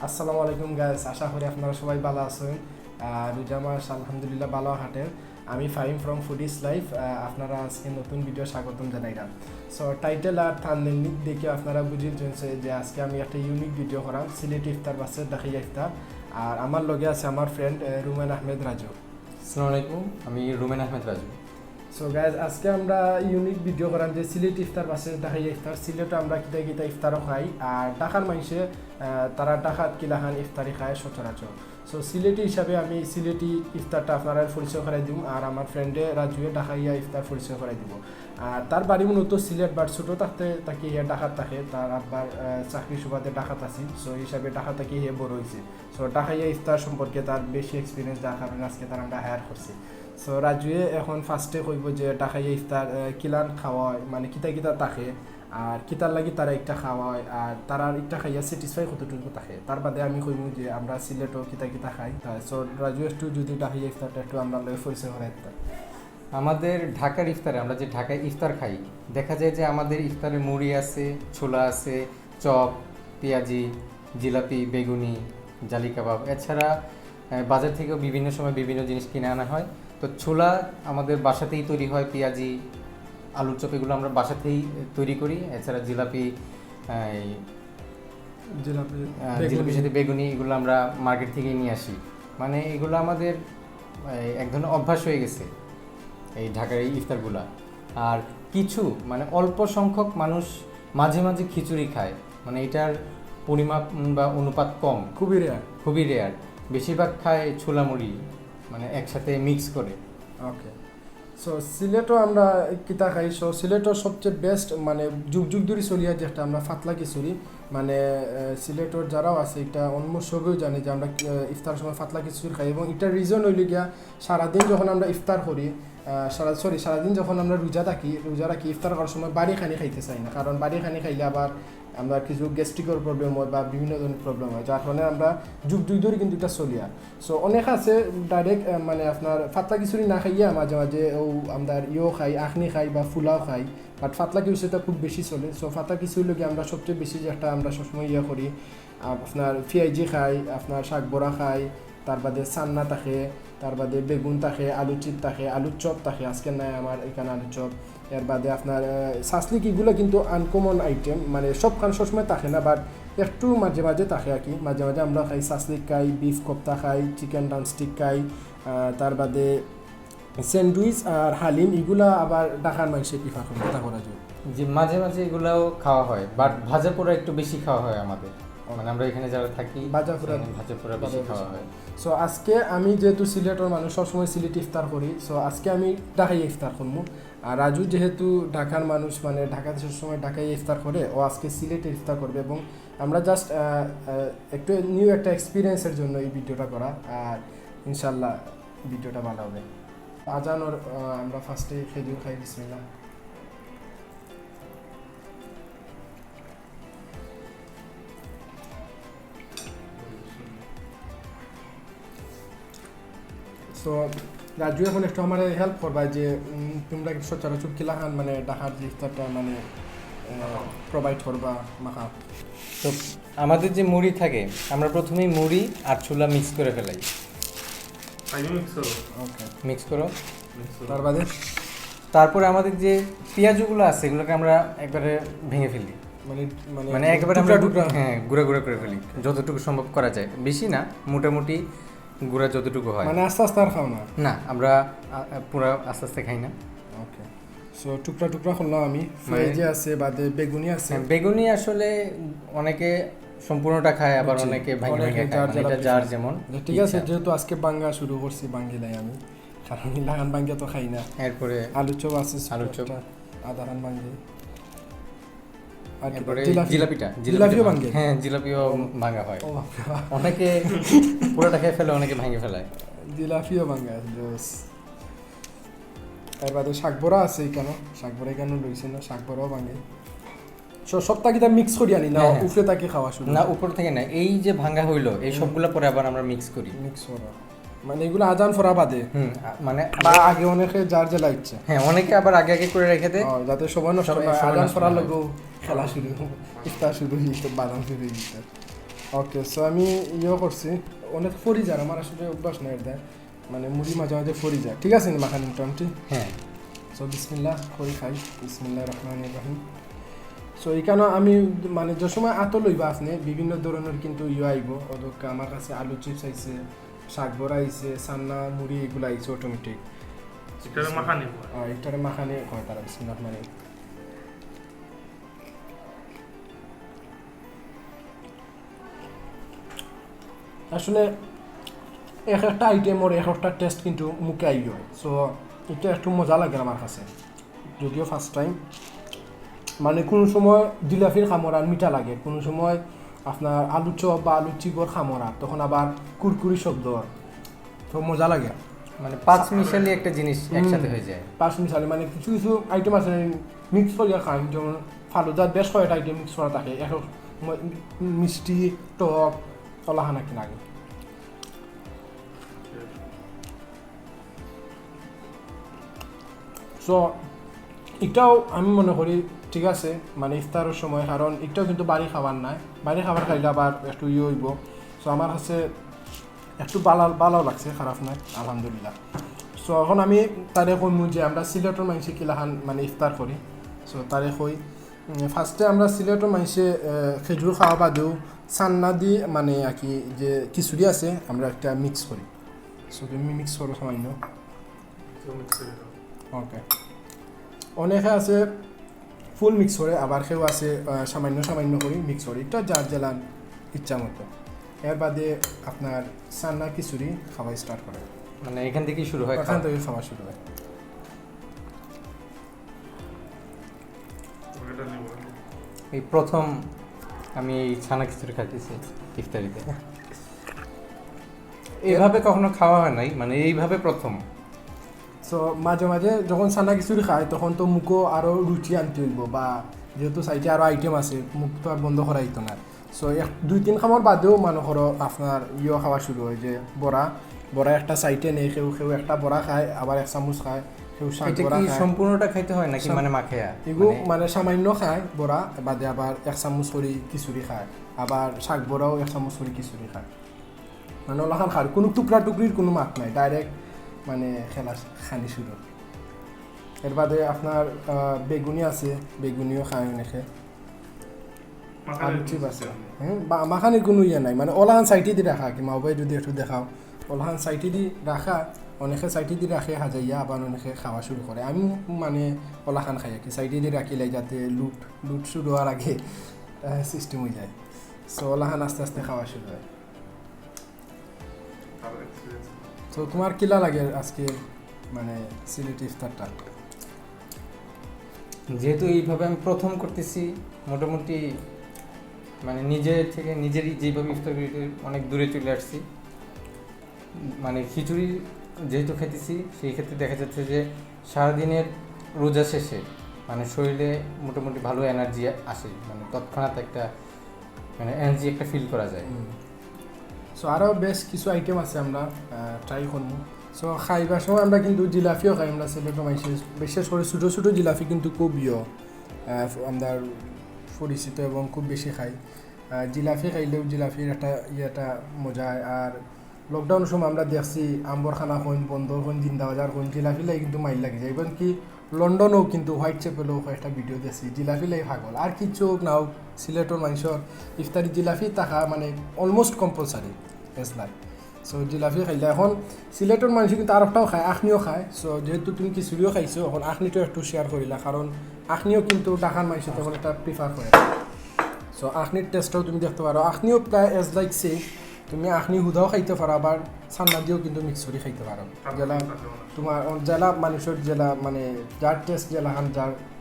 আসসালামু আলাইকুম গাইস, আশা করি আপনারা সবাই ভালো আছেন। রোজা মাস আলহামদুলিল্লাহ ভালো হাঁটে। আমি ফাহিম ফ্রম ফুডিস লাইফ। আপনারা আজকে নতুন ভিডিও স্বাগতম জানাইলাম। সো টাইটেল আর থাম্বনেল দেখে আপনারা বুঝে চলছে যে আজকে আমি একটা ইউনিক ভিডিও করাম সিলেটি ইফতার বাসে ঢাকাইয়া ইফতার। আর আমার লগে আছে আমার ফ্রেন্ড রুমেন আহমেদ রাজু। আসসালামু আলাইকুম, আমি rumen Ahmed Raju. So guys, আজকে আমরা ইউনিক ভিডিও করাম যে সিলেটি ইফতার বাসে ঢাকাইয়া ইফতার। সিলেটে আমরা কিতা কিতা ইফতারও খাই, আর ঢাকার মানুষে তারা ঢাকাত কিলাখান ইফতারি খায় সচরাচর। সো সিলেটি হিসাবে আমি সিলেটি ইফতারটা আপনারা পরিচয় করাই দিব, আর আমার ফ্রেন্ডে রাজুয়ে ঢাকাইয়া ইফতার পরিচয় করাই দিব। আর তার বাড়ি মূলত সিলেট, বাট ছোটো থাকতে তাকে ইয়ে ঢাকাত থাকে, তার আব্বার চাকরি সুবাদে ঢাকাত আছি। সো হিসাবে ঢাকা থেকে ইয়ে বড় হয়েছে। সো ঢাকাইয়া ইফতার সম্পর্কে তার বেশি এক্সপিরিয়েন্স, যার কারণে আজকে তার আমরা হায়ার করছি। সো রাজুয়ে এখন ফার্স্টে কইব যে ঢাকাইয়া ইফতার কিলান খাওয়া হয়, মানে কিতা কিতা থাকে, আর কিতার লাগি তারা একটা খাওয়া হয়, আর তারা একটা খাইয়া স্যাটিসফাই কতটুকু থাকে। তার বাদে আমি কইব যে আমরা সিলেটও কিতা কিতা খাই। সো রাজু একটু যদি ঢাকাইয়া ইফতারটা একটু আমরা লয়ে পরিচয় করাই দিতাম। আমাদের ঢাকার ইফতারে আমরা যে ঢাকায় ইফতার খাই, দেখা যায় যে আমাদের ইফতারে মুড়ি আছে, ছোলা আছে, চপ, পেঁয়াজি, জিলাপি, বেগুনি, জালি কাবাব। এছাড়া বাজার থেকেও বিভিন্ন সময় বিভিন্ন জিনিস কিনে আনা হয়। তো ছোলা আমাদের বাসাতেই তৈরি হয়, পেঁয়াজি, আলুর চপ এগুলো আমরা বাসাতেই তৈরি করি। এছাড়া জিলাপির সাথে বেগুনি এগুলো আমরা মার্কেট থেকেই নিয়ে আসি। মানে এগুলো আমাদের এক ধরনের অভ্যাস হয়ে গেছে এই ঢাকার এই ইফতারগুলা। আর কিছু মানে অল্প সংখ্যক মানুষ মাঝে মাঝে খিচুড়ি খায়, মানে এটার পরিমাপ বা অনুপাত কম, খুবই রেয়ার। বেশিরভাগ খায় ছোলা মুড়ি, মানে একসাথে মিক্স করে। ওকে, সো সিলেটও আমরা কিতা খাই। সো সিলেটও সবচেয়ে বেস্ট, মানে যুগ যুগ ধরে চলিয়া যেটা আমরা ফাতলা খিচুড়ি, মানে সিলেটর যারাও আছে এটা অলমোস্ট সবেও জানে যে আমরা ইফতারের সময় ফাতলা খিচুড়ি খাই। এবং এটার রিজন হইল গিয়া সারাদিন যখন আমরা ইফতার করি, সারাদিন যখন আমরা রোজা রাখি ইফতার করার সময় বাড়ি খানি খাইতে চাই না, কারণ বাড়ি খানি খাইলে আবার আমরা কিছু গ্যাস্ট্রিকের প্রবলেম হয় বা বিভিন্ন ধরনের প্রবলেম হয়, যার কারণে আমরা যুগ দুই ধরে কিন্তু এটা চলিয়া। সো অনেক আছে ডাইরেক্ট মানে আপনার ফাতলা খিচুড়ি না খাইয়া মাঝে মাঝে আমরা খাই, আখনি খাই বা ফুলাও খাই, বাট ফাতলা খিচুড়িটা খুব বেশি চলে। সো ফাতলা খিচুড়ির লগে আমরা সবচেয়ে বেশি যেটা আমরা সবসময় করি, আপনার পেঁয়াজি খাই, আপনার শাক বড়া খাই, তার বাদে সান্না থাকে, তার বাদে বেগুন থাকে, আলু চিপ থাকে, আলুর চপ থাকে, আজকে নাই আমার এখানে আলু চপ। এর বাদে আপনার সাসলিক এগুলো কিন্তু আনকমন আইটেম, মানে সবসময় থাকে না, বাট একটু মাঝে মাঝে থাকে আর কি। মাঝে মাঝে আমরা খাই সাসলিক খাই, বিফ কোপ্তা খাই, চিকেন ড্রামস্টিক খাই, তার বাদে স্যান্ডউইচ আর হালিম এগুলা আবার ঢাকার মাংসে প্রিফার করে কথা করা যায়। যে মাঝে মাঝে এগুলাও খাওয়া হয়, বাট ভাজা পোড়া একটু বেশি খাওয়া হয় আমাদের, মানে আমরা এখানে যারা থাকি ভাজা পোড়া বেশি খাওয়া হয়। সো আজকে আমি যেহেতু সিলেটের মানুষ, সবসময় সিলেটি ইফতার করি, সো আজকে আমি ঢাকায় ইফতার করবো। আর রাজু যেহেতু ঢাকার মানুষ, মানে ঢাকাতে সবসময় ঢাকায় ইফতার করে, ও আজকে সিলেটে ইফতার করবে। এবং আমরা জাস্ট একটু নিউ একটা এক্সপিরিয়েন্সের জন্য এই ভিডিওটা করা, আর ইনশাল্লাহ ভিডিওটা ভালো হবে। আজানোর আমরা ফার্স্টে খেজুর খাই, বিসমিল্লাহ। সো রাজু এখন একটু আমার হেল্প করবা যে তোমরা সচরাচর কিলাখান মানে ঢাকার যে ইফতারটা মানে প্রোভাইড করবা মাখা। তো আমাদের যে মুড়ি থাকে, আমরা প্রথমেই মুড়ি আর ছোলা মিক্স করে ফেলাই। মিক্স করো। তারপরে আমাদের যে পেঁয়াজগুলো আছে এগুলোকে আমরা একবারে ভেঙে ফেলি, মানে একেবারে আমরা গুঁড়া করে ফেলি যতটুকু সম্ভব করা যায়। বেশি না, মোটামুটি গুঁড়া যতটুকু হয়। মানে আস্তে আস্তে আর খাও না? না, আমরা পুরো আস্তে আস্তে খাই না। ওকে, সো টুকরা করলাম আমি। পেঁয়াজি আছে, বাদে বেগুনি আছে। বেগুনি আসলে অনেকে সম্পূর্ণটা খায়, আবার অনেকে ভাঙে খায়, এটা যার যেমন। ঠিক আছে, যেহেতু আজকে বাঙ্গা শুরু করছি, বাঙ্গিলাই আমি, কারণ লাগান বাঙ্গা তো খাই না। এরপরে আলু চপ আছে, আধারান বাঙ্গি, এরপরে জিলাপিও ভাঙে। হ্যাঁ, জিলাপিও ভাঙা হয়। অনেকে পুরোটা খেয়ে ফেলে, অনেকে ভাঙে ফেলায়। জিলাপিও ভাঙা জোস। এর বাদে শাক বড়া আছে, এখানে লইছে না, শাক বড়াও ভাঙে। সবটা কি মিক্স করি আনি না উপরে তাকে খাওয়া শুরু? না, উপর থেকে না, এই যে ভাঙা হইলো এই সবগুলো পরে আবার আমরা মিক্স করি। মানে এগুলো আজান ফরা বাদে, মানে বা আগে অনেকে যার যে লাগছে। হ্যাঁ, অনেকে আবার আগে করে রেখে দেয়, যাতে সবাই নষ্ট আজান ফরার লোক খেলা শুরু, ইফতার শুরু হয়েছে, বাদাম শুরু হয়েছে। ওকে, সো আমি করছি অনেক ফরি যায়, আমার আসলে অভ্যাস নাই এটা, মানে মুড়ি মাঝে মাঝে ফরি যায়। ঠিক আছে নি মাখানি মোটামুটি? হ্যাঁ। সো বিসমিল্লাহ করি খাই, বিসমিল্লাহ রহমানির রহিম। সো এখানে আমি মানে যে সময় আতো লইবা আপনি বিভিন্ন ধরনের কিন্তু আইব, ওদেরকে আমার কাছে আলু চিপস আইছে, শাক বড়া আইছে, সান্না মুড়ি এগুলো আইছে অটোমেটিক। এটারে মাখানি হয় তারা। বিসমিল্লাহ রহমানির রহিম। আসলে এক একটা আইটেমর এক একটা টেস্ট কিন্তু মুখে আই হয়। সো এটা একটু মজা লাগে আমার কাছে, যদিও ফার্স্ট টাইম। মানে কোনো সময় জিলাপির খামরার মিঠা লাগে, কোনো সময় আপনার আলু চপ বা আলু চিপর খামরা, তখন আবার কুরকুরি শব্দ, তো মজা লাগে। মানে পাঁচ মিশালি একটা জিনিস একসাথে হয়ে যায়। পাঁচ মিশালি মানে কিছু কিছু আইটেম আছে মিক্স করিয়া খাই, যেমন ফালুদার বেশ কয়েকটা আইটেম মিক্স করা থাকে, এক মিষ্টি টক তলাহানা কি লাগে। সো এটাও আমি মনে করি ঠিক আছে মানে ইফতারের সময়, কারণ এটাও কিন্তু বাড়ি খাবার নাই, বাড়ি খাবার খাইলে আবার একটু হইব। সো আমার কাছে একটু ভালো লাগছে, খারাপ নয়, আলহামদুলিল্লাহ। সো এখন আমি তারে কইমু যে আমরা সিলেটের মানুষে কিলাখান মানে ইফতার করি। সো তারে কই ফার্স্টে আমরা সিলেটের মানুষে খেজুর খাওয়া বাদেও সান্না দি মানে আর কি যে খিচুড়ি আছে আমরা একটা মিক্স করি। সো তুমি মিক্স করো সামান্য। ওকে, অনেকে আছে ফুল মিক্স করে, আবার কেউ আছে সামান্য সামান্য করে মিক্স করে, এটা যার জেলার ইচ্ছা মতো। এর বাদে আপনার সান্না খিচুড়ি খাওয়া স্টার্ট করে, মানে এখান থেকেই শুরু হয়, এখান থেকে খাওয়া শুরু হয়। এই প্রথম আমি এই ছানা খিচুড়ি খাইতেছি ইফতারিতে, এইভাবে কখনো খাওয়া হয় নাই, মানে এইভাবে প্রথম। সো মাঝে মাঝে যখন সান্না খিচুড়ি খায় তখন তো মুখও আরও রুচি আনতে হইব, বা যেহেতু সাইডে আরও আইটেম আছে মুখ তো আর বন্ধ করা হইতো না। সো দুই তিন খামার বাদেও মনে করো আপনার খাওয়া শুরু হয়, যে বড়া একটা সাইডে নেই, কেউ একটা বড়া খায়, আবার এক চামচ খায়, কেউ শাক বড়া খায়। সম্পূর্ণটা খাইতে হয় নাকি মানে মাখায়া? এগুলো মানে সামান্য খায় বড়া, বাদে আবার এক চামচ করে খিচুড়ি খায়, আবার শাক বড়াও এক চামচ করে খিচুড়ি খায়, মানে ওলাখান খায়, কোনো টুকরা টুকরির কোনো মাত নাই, ডাইরেক্ট মানে খেলা খানি শুরু। এর বাদে আপনার বেগুনি আছে, বেগুনিও খায় অনেকে, আলু চিপ আছে। মাখানির কোনো নাই, মানে ওলাহান সাইটে দিয়ে রাখা, কি মাওবাই যদি একটু দেখাও, ওলাহান সাইটে দিয়ে রাখা, অনেকে সাইটে দিয়ে রাখে হাজাইয়া, আবার অনেকে খাওয়া শুরু করে। আমি মানে ওলাখান খাই আর কি, সাইটে দিয়ে রাখিলে যাতে লুট শুরু হওয়ার আগে সিস্টেম হয়ে যায়। সো ওলাহান আস্তে আস্তে খাওয়া শুরু হয়। তো তোমার কিলা লাগে আজকে মানে সিলেটি ইফতারটা? যেহেতু এইভাবে আমি প্রথম করতেছি, মোটামুটি মানে নিজেরই যেভাবে ইফতার করি অনেক দূরে চলে আসছি। মানে খিচুড়ি যেহেতু খেতেছি, সেই ক্ষেত্রে দেখা যাচ্ছে যে সারাদিনের রোজা শেষে মানে শরীরে মোটামুটি ভালো এনার্জি আসে, মানে তৎক্ষণাৎ একটা মানে এনার্জি একটা ফিল করা যায়। সো আরও বেশ কিছু আইটেম আছে আমরা ট্রাই করবো। সো খাইবার সময় আমরা কিন্তু জিলাপিও খাই, আমরা সিলেটের মানুষের বিশেষ করে ছোটো ছোটো জিলাপি কিন্তু খুব আমরা পরিচিত এবং খুব বেশি খাই। জিলাপি খাইলেও জিলাপির একটা মজা। আর লকডাউনের সময় আমরা দেখছি আম্বর খানা হইন, বন্ধ হইন, জিন্দাবাজার হইন, জিলাপি লাই কিন্তু মাইল লাগে যায়। এবং কি লন্ডনেও কিন্তু হোয়াইট চ্যাপেলও একটা ভিডিও দেখছি, জিলাপি লাই পাগল। আর কিছু নাও সিলেটের মানুষের ইফতারি জিলাপি থাকা মানে almost compulsory as like. So জিলাপি খাইলে এখন সিলেটের মানুষ কিন্তু আর একটাও খায়, আখনিও খায়। সো যেহেতু তুমি খিচুড়িও খাইছো, এখন আখনিটাও একটু শেয়ার করিলা, কারণ আখনিও কিন্তু ঢাকার মানুষের তখন একটা প্রিফার করে। সো আখনির টেস্টটাও তুমি দেখতে পারো, আখনিও প্রায় এজ লাইক সে তুমি আখনি হুদাও খাইতে পারো, আবার সান্না দিয়েও কিন্তু মিক্স করে খাইতে পারো। জেলা তোমার জেলা মানুষের জেলা মানে যার টেস্ট জেলাখান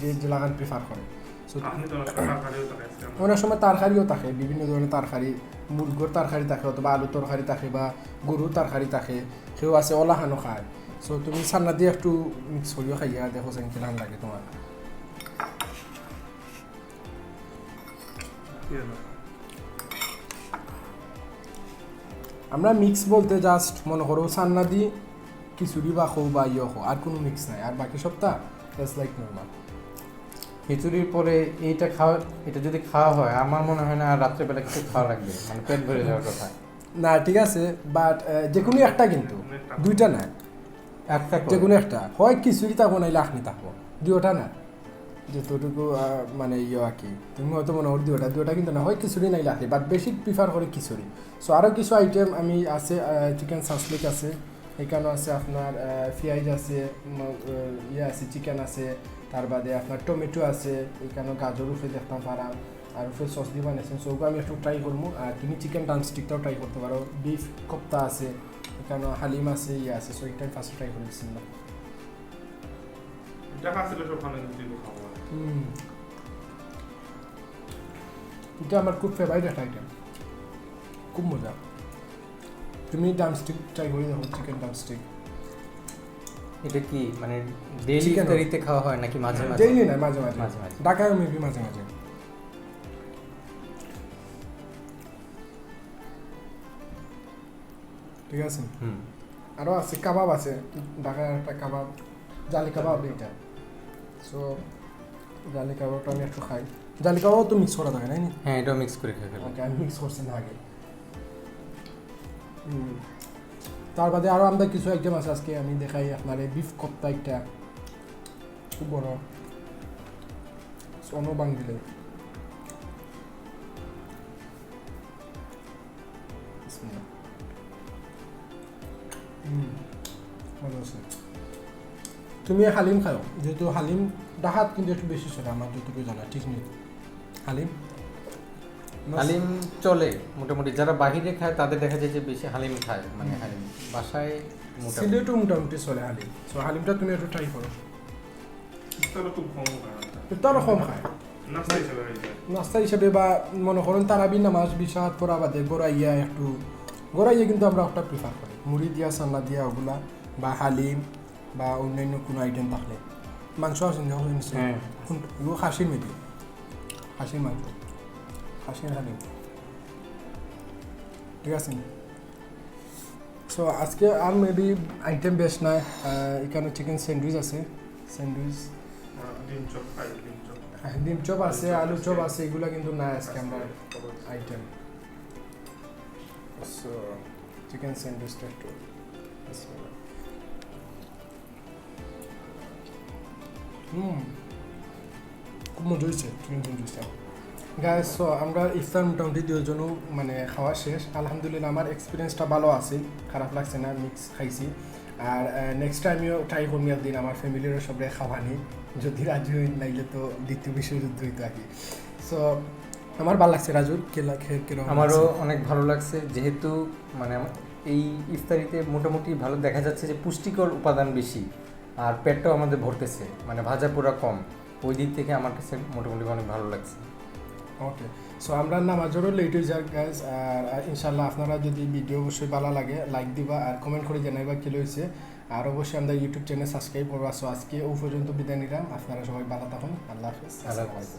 যে জেলাখান প্রিফার করে। সো অনেক সময় তরকারিও থাকে, বিভিন্ন ধরনের তরকারি, মুরগোর তরকারি থাকে, অথবা আলুর তরকারি থাকে, বা গরুর তরকারি থাকে, কেউ আছে ওলাহানো খায়। সো তুমি সান্না দিয়ে একটু মিক্স করিও খাইয়া দেখো যেন কেমন লাগে তোমার। আমরা মিক্স বলতে জাস্ট মনে করো সান্না দি খিচুড়ি বা খো বা খো, আর কোনো মিক্স নাই, আর বাকি সবটা জাস্ট লাইক নর্মাল। খিচুড়ির পরে এটা যদি খাওয়া হয় আমার মনে হয় না আর রাত্রেবেলা কিছু খাওয়া লাগবে, মানে পেট ভরে যাওয়ার কথা। না ঠিক আছে, বাট যে কোনো একটা, কিন্তু দুইটা না, একটা যে কোনো একটা হয় খিচুড়ি থাকবো নাইলে আখনি থাকবো, দুইটা না, যতটুকু মানে আর কি তুমি হয়তো মনে হয় দুইটা কিন্তু না, হয় খিচুড়ি নাইলে আখনি, বাট বেশি প্রিফার করে খিচুড়ি। সো আরও কিছু আইটেম আমি আছে, চিকেন সাসলিক আছে, এখানেও আছে আপনার পেঁয়াজ আছে, আছে চিকেন আছে, তার বাদে আপনার টমেটো আছে, এখানেও গাজর উপরে দেখতাম পারা, আর উপরে সস দিয়ে বানিয়েছেন, সো ওগুলো আমি একটু ট্রাই করবো। আর তুমি চিকেন ড্রামস্টিকটাও ট্রাই করতে পারো, বিফ কোপ্তা আছে, এখানেও হালিম আছে, আছে, সো এইটাই ফার্স্ট ট্রাই করে দিচ্ছিলাম। এটা আমার খুব ফেভারিট একটা আইটেম, খুব মজা। তুমি ড্রামস্টিক ট্রাই করে দেখো, চিকেন ড্রামস্টিক। এটা কি মানে ডেইলি ইফতারিতে খাওয়া হয় নাকি মাঝে মাঝে? ডেইলি না, মাঝে মাঝে, ঢাকায় মেবি মাঝে মাঝে। ঠিক আছে, আরও আছে কাবাব আছে, ঢাকায় একটা কাবাব, জালি কাবাব এটা। সো জালি কাবাবটা আমি একটু খাই, জালি কাবাবও তো মিক্স করা থাকে নাই? হ্যাঁ, এটাও মিক্স করে খাই। ওকে, আমি মিক্স করছি না আগে। তার বাদে আরও আমাদের কিছু আইটেম আছে, আজকে আমি দেখাই আপনার এই বিফ কোপ্তা, একটা খুব বড় সোনো বাঙ্গিলে। ভালো আছে। তুমি হালিম খাও, যেহেতু হালিম ডাহাত কিন্তু একটু বেশি চলে আমার যতটুকু জানা, ঠিক নেই? হালিম চলে মোটামুটি, যারা বাহিরে খায় তাদের দেখা যায় যে বেশি হালিম খায়, মানে হালিম বাসায় সিলেটও মোটামুটি চলে হালিম। সো হালিমটা তুমি একটু ট্রাই করো। ইফতারও কম খায় নাস্তা হিসেবে, বা মনে করেন তারাবির নামাজ বিশাহাত পড়া বাদে গোড়াইয়া কিন্তু আমরা ওটা প্রিফার করি, মুড়ি দিয়া সান্না দিয়া ওগুলা, বা হালিম বা অন্যান্য কোনো আইটেম থাকলে। মাংস আছে এগুলো খাসির মেবি, খাসির মাংস, খাসির হালিম। ঠিক আছে, সো আজকে আর মেবি আইটেম বেশ নাই। এখানে চিকেন স্যান্ডউইচ আছে, ডিম চপ আছে, আলু চপ আছে, এগুলো কিন্তু নাই আজকে আমরা আইটেম। সো চিকেন স্যান্ডউইচটা একটু খুব মজা হয়েছে চিকেন স্যান্ডউইচটা গাইস। সো আমরা ইফতার মোটামুটি দুজনও মানে খাওয়া শেষ, আলহামদুলিল্লাহ। আমার এক্সপিরিয়েন্সটা ভালো আছে, খারাপ লাগছে না, মিক্স খাইছি। আর নেক্সট টাইমেও ট্রাই করবো একদিন আমার ফ্যামিলিরও সবাই খাওয়ানি, যদি রাজু নাইলে তো দ্বিতীয় বিশ্বযুদ্ধ হইতো আর কি। সো আমার ভালো লাগছে। রাজুর কিরকম? আমারও অনেক ভালো লাগছে, যেহেতু মানে এই ইফতারিতে মোটামুটি ভালো দেখা যাচ্ছে যে পুষ্টিকর উপাদান বেশি, আর পেটটাও আমাদের ভরতেছে, মানে ভাজা পোড়া কম, ওই দিক থেকে আমার কাছে মোটামুটি অনেক ভালো লাগছে। ওকে, সো আমরা নামাজেরও লেট হয়ে যাক গাইজ। আর ইনশাল্লাহ আপনারা যদি ভিডিও অবশ্যই ভালো লাগে লাইক দিবা আর কমেন্ট করে জানাইবা কী হয়েছে, আর অবশ্যই আমরা ইউটিউব চ্যানেল সাবস্ক্রাইব করবা। সো আজকে ও পর্যন্ত বিদায় নিলাম, আপনারা সবাই ভালো থাকুন, আল্লাহ হাফেজ।